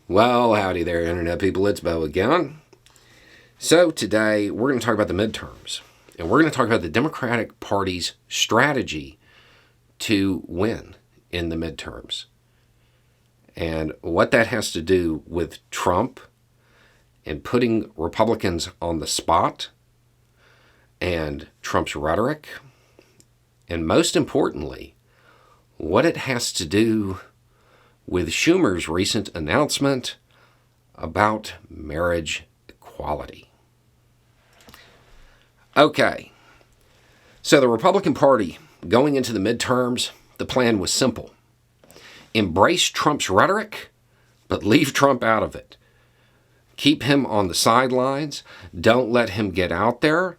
Well, howdy there, Internet people. It's Bo again. So today we're going to talk about the midterms, and we're going to talk about the Democratic Party's strategy to win in the midterms, and what that has to do with Trump and putting Republicans on the spot, and Trump's rhetoric, and most importantly, what it has to do with Schumer's recent announcement about marriage equality. Okay, so the Republican Party going into the midterms, the plan was simple. Embrace Trump's rhetoric, but leave Trump out of it. Keep him on the sidelines, don't let him get out there,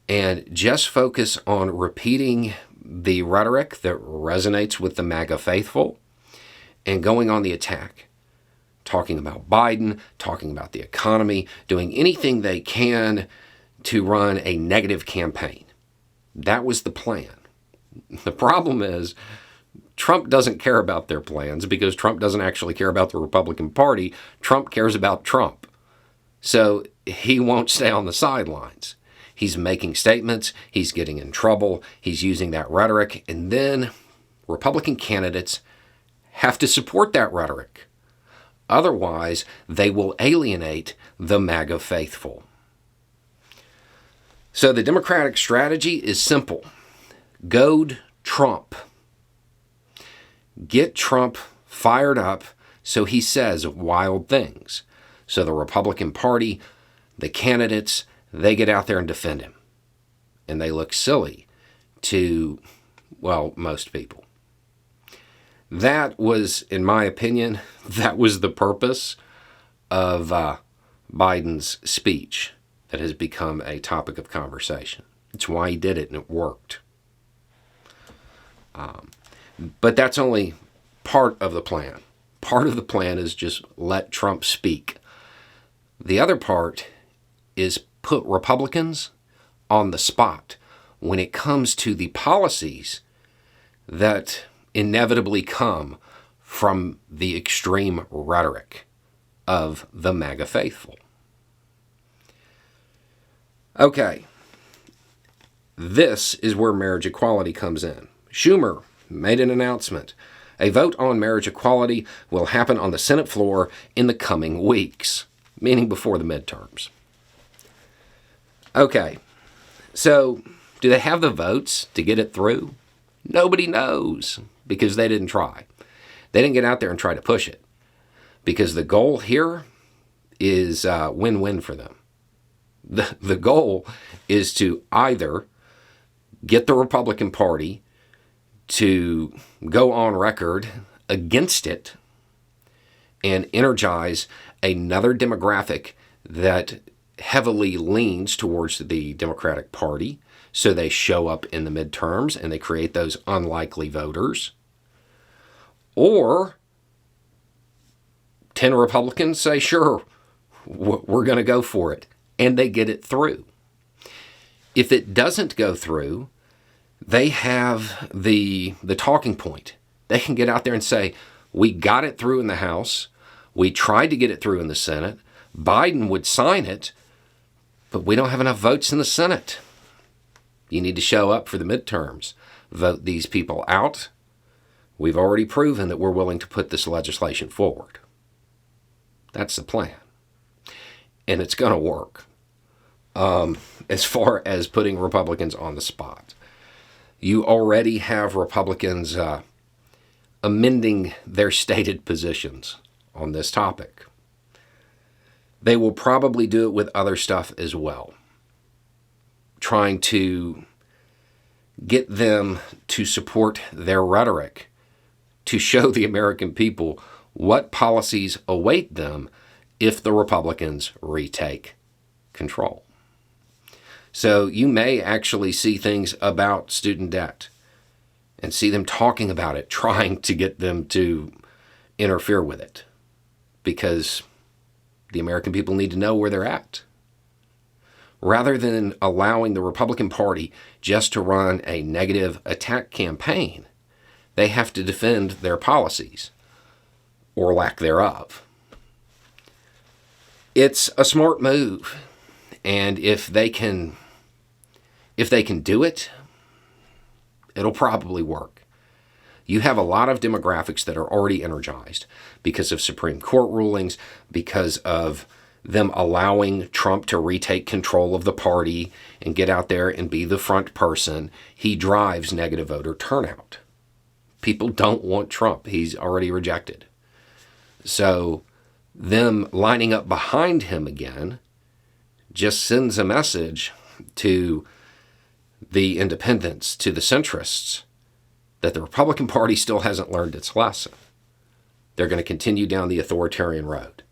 and just focus on repeating the rhetoric that resonates with the MAGA faithful, and going on the attack, talking about Biden, talking about the economy, doing anything they can to run a negative campaign. That was the plan. The problem is Trump doesn't care about their plans because Trump doesn't actually care about the Republican Party. Trump cares about Trump. So he won't stay on the sidelines. He's making statements, he's getting in trouble, he's using that rhetoric, and then Republican candidates have to support that rhetoric. Otherwise, they will alienate the MAGA faithful. So the Democratic strategy is simple. Goad Trump. Get Trump fired up so he says wild things. So the Republican Party, the candidates, they get out there and defend him. And they look silly to, well, most people. That was, in my opinion, that was the purpose of Biden's speech that has become a topic of conversation. It's why he did it, and it worked. But that's only part of the plan. Part of the plan is just let Trump speak. The other part is put Republicans on the spot when it comes to the policies that inevitably come from the extreme rhetoric of the MAGA faithful. Okay, this is where marriage equality comes in. Schumer made an announcement. A vote on marriage equality will happen on the Senate floor in the coming weeks, meaning before the midterms. Okay, so do they have the votes to get it through? Nobody knows because they didn't try. They didn't get out there and try to push it because the goal here is win-win for them. The goal is to either get the Republican Party to go on record against it and energize another demographic that heavily leans towards the Democratic Party, so they show up in the midterms and they create those unlikely voters. Or 10 Republicans say, sure, we're going to go for it, and they get it through. If it doesn't go through, they have the talking point. They can get out there and say, we got it through in the House, we tried to get it through in the Senate, Biden would sign it, but we don't have enough votes in the Senate. You need to show up for the midterms. Vote these people out. We've already proven that we're willing to put this legislation forward. That's the plan. And it's going to work. As far as putting Republicans on the spot. You already have Republicans amending their stated positions on this topic. They will probably do it with other stuff as well, trying to get them to support their rhetoric to show the American people what policies await them if the Republicans retake control. So you may actually see things about student debt and see them talking about it, trying to get them to interfere with it, because the American people need to know where they're at. Rather than allowing the Republican Party just to run a negative attack campaign, they have to defend their policies, or lack thereof. It's a smart move. And if they can do it, it'll probably work. You have a lot of demographics that are already energized because of Supreme Court rulings, because of them allowing Trump to retake control of the party and get out there and be the front person. He drives negative voter turnout. People don't want Trump. He's already rejected. So them lining up behind him again just sends a message to the independents, to the centrists, that the Republican Party still hasn't learned its lesson. They're going to continue down the authoritarian road.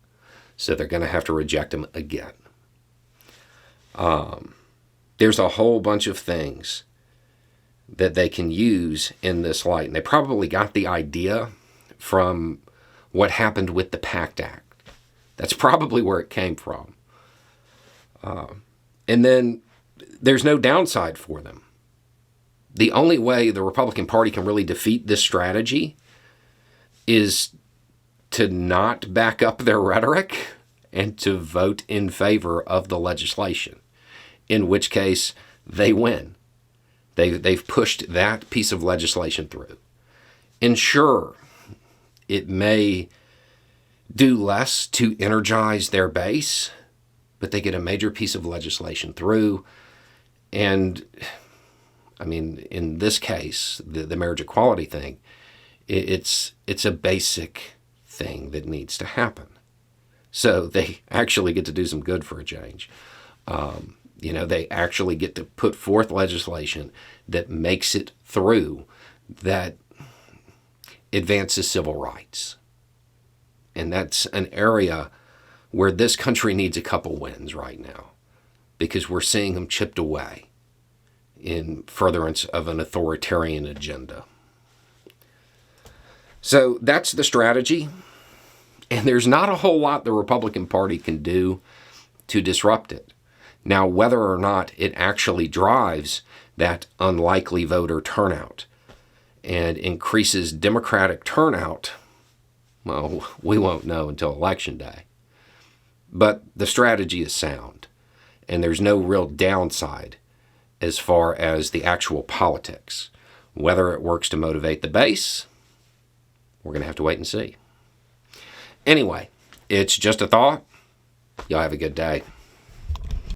So they're going to have to reject him again. There's a whole bunch of things that they can use in this light. And they probably got the idea from what happened with the PACT Act. That's probably where it came from. And then there's no downside for them. The only way the Republican Party can really defeat this strategy is to not back up their rhetoric and to vote in favor of the legislation, in which case they win. They've pushed that piece of legislation through. And sure, it may do less to energize their base, but they get a major piece of legislation through. And, I mean, in this case, the marriage equality thing, it's a basic thing that needs to happen. So they actually get to do some good for a change. They actually get to put forth legislation that makes it through, that advances civil rights. And that's an area where this country needs a couple wins right now, because we're seeing them chipped away in furtherance of an authoritarian agenda. So that's the strategy. And there's not a whole lot the Republican Party can do to disrupt it. Now, whether or not it actually drives that unlikely voter turnout and increases Democratic turnout, well, we won't know until Election Day. But the strategy is sound, and there's no real downside as far as the actual politics. Whether it works to motivate the base, we're going to have to wait and see. Anyway, it's just a thought. Y'all have a good day.